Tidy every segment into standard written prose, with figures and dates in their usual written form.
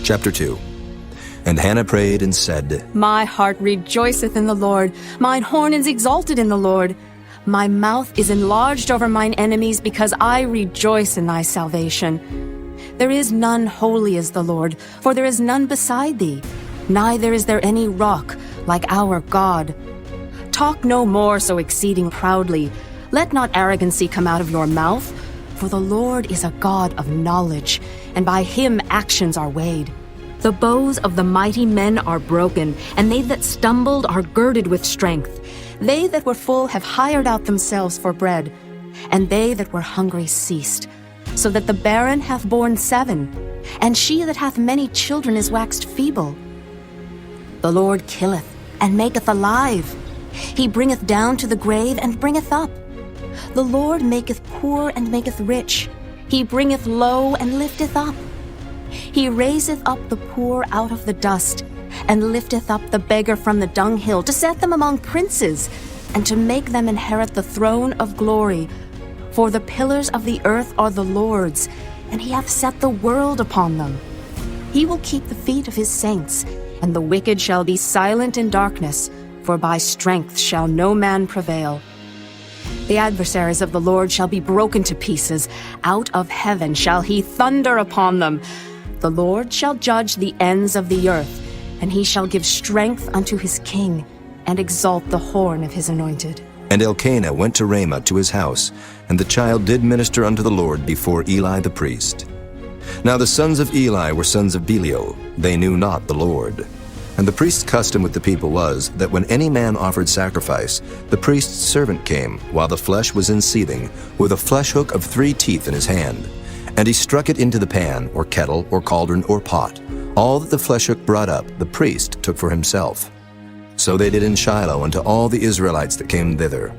Chapter 2. And Hannah prayed and said, My heart rejoiceth in the Lord. Mine horn is exalted in the Lord. My mouth is enlarged over mine enemies, because I rejoice in thy salvation. There is none holy as the Lord, for there is none beside thee. Neither is there any rock like our God. Talk no more so exceeding proudly. Let not arrogancy come out of your mouth. For the Lord is a God of knowledge, and by him actions are weighed. The bows of the mighty men are broken, and they that stumbled are girded with strength. They that were full have hired out themselves for bread, and they that were hungry ceased. So that the barren hath borne 7, and she that hath many children is waxed feeble. The Lord killeth, and maketh alive. He bringeth down to the grave, and bringeth up. The Lord maketh poor, and maketh rich. He bringeth low, and lifteth up. He raiseth up the poor out of the dust, and lifteth up the beggar from the dunghill, to set them among princes, and to make them inherit the throne of glory. For the pillars of the earth are the Lord's, and he hath set the world upon them. He will keep the feet of his saints, and the wicked shall be silent in darkness, for by strength shall no man prevail. The adversaries of the Lord shall be broken to pieces. Out of heaven shall he thunder upon them. The Lord shall judge the ends of the earth, and he shall give strength unto his king, and exalt the horn of his anointed. And Elkanah went to Ramah to his house, and the child did minister unto the Lord before Eli the priest. Now the sons of Eli were sons of Belial. They knew not the Lord. And the priest's custom with the people was, that when any man offered sacrifice, the priest's servant came, while the flesh was in seething, with a flesh hook of 3 teeth in his hand. And he struck it into the pan, or kettle, or cauldron, or pot. All that the flesh hook brought up, the priest took for himself. So they did in Shiloh unto all the Israelites that came thither.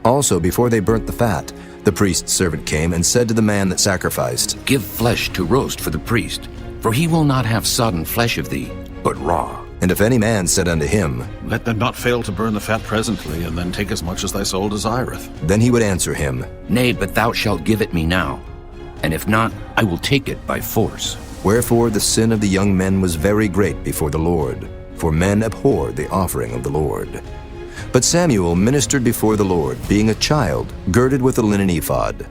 Also, before they burnt the fat, the priest's servant came and said to the man that sacrificed, Give flesh to roast for the priest, for he will not have sodden flesh of thee, but raw. And if any man said unto him, Let them not fail to burn the fat presently, and then take as much as thy soul desireth. then he would answer him, Nay, but thou shalt give it me now, and if not, I will take it by force. Wherefore the sin of the young men was very great before the Lord, for men abhorred the offering of the Lord. But Samuel ministered before the Lord, being a child, girded with a linen ephod.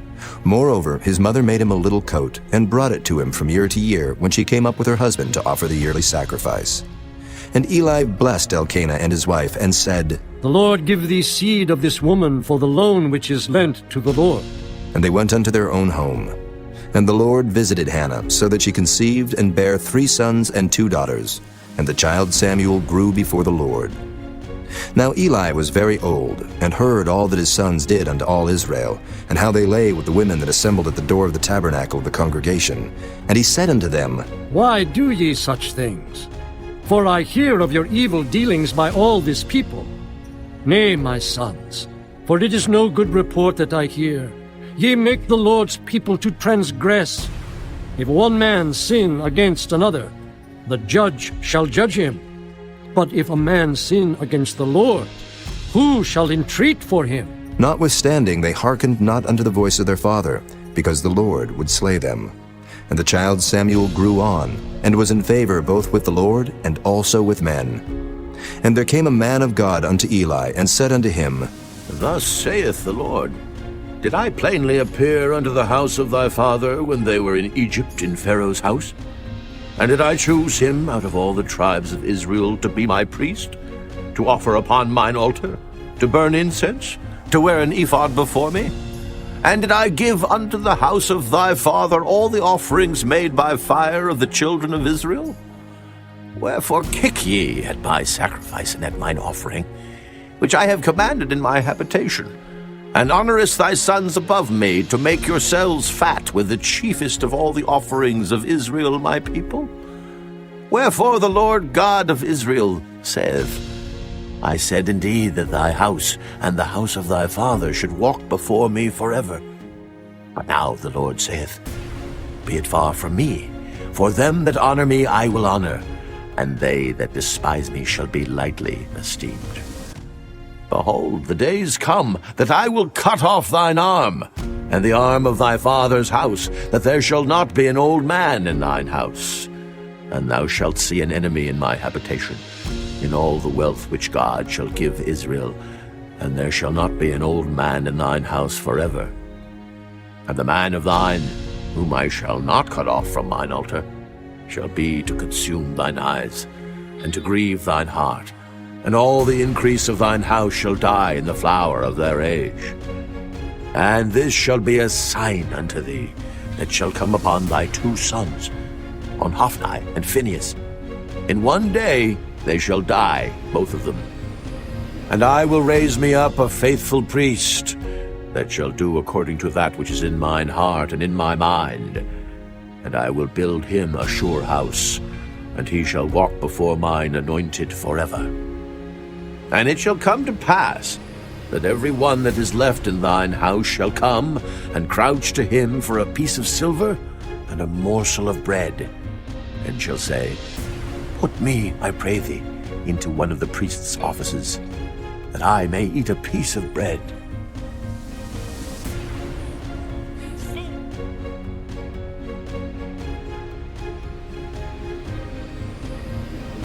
Moreover, his mother made him a little coat, and brought it to him from year to year, when she came up with her husband to offer the yearly sacrifice. And Eli blessed Elkanah and his wife, and said, The Lord give thee seed of this woman for the loan which is lent to the Lord. And they went unto their own home. And the Lord visited Hannah, so that she conceived and bare 3 sons and 2 daughters. And the child Samuel grew before the Lord. Now Eli was very old, and heard all that his sons did unto all Israel, and how they lay with the women that assembled at the door of the tabernacle of the congregation. And he said unto them, Why do ye such things? For I hear of your evil dealings by all this people. Nay, my sons, for it is no good report that I hear. Ye make the Lord's people to transgress. If one man sin against another, the judge shall judge him. But if a man sin against the Lord, who shall entreat for him? Notwithstanding they hearkened not unto the voice of their father, because the Lord would slay them. And the child Samuel grew on, and was in favor both with the Lord and also with men. And there came a man of God unto Eli, and said unto him, Thus saith the Lord, Did I plainly appear unto the house of thy father when they were in Egypt in Pharaoh's house? And did I choose him out of all the tribes of Israel to be my priest, to offer upon mine altar, to burn incense, to wear an ephod before me? And did I give unto the house of thy father all the offerings made by fire of the children of Israel? Wherefore kick ye at my sacrifice and at mine offering, which I have commanded in my habitation? And honorest thy sons above me, to make yourselves fat with the chiefest of all the offerings of Israel my people? Wherefore the Lord God of Israel saith, I said indeed that thy house and the house of thy father should walk before me forever. But now the Lord saith, Be it far from me, for them that honor me I will honor, and they that despise me shall be lightly esteemed. Behold, the days come that I will cut off thine arm, and the arm of thy father's house, that there shall not be an old man in thine house. And thou shalt see an enemy in my habitation, in all the wealth which God shall give Israel, and there shall not be an old man in thine house forever. And the man of thine, whom I shall not cut off from mine altar, shall be to consume thine eyes, and to grieve thine heart, and all the increase of thine house shall die in the flower of their age. And this shall be a sign unto thee, that shall come upon thy 2 sons, on Hophni and Phinehas. In one day they shall die, both of them. And I will raise me up a faithful priest, that shall do according to that which is in mine heart and in my mind. And I will build him a sure house, and he shall walk before mine anointed forever. And it shall come to pass, that every one that is left in thine house shall come and crouch to him for a piece of silver and a morsel of bread, and shall say, Put me, I pray thee, into one of the priest's offices, that I may eat a piece of bread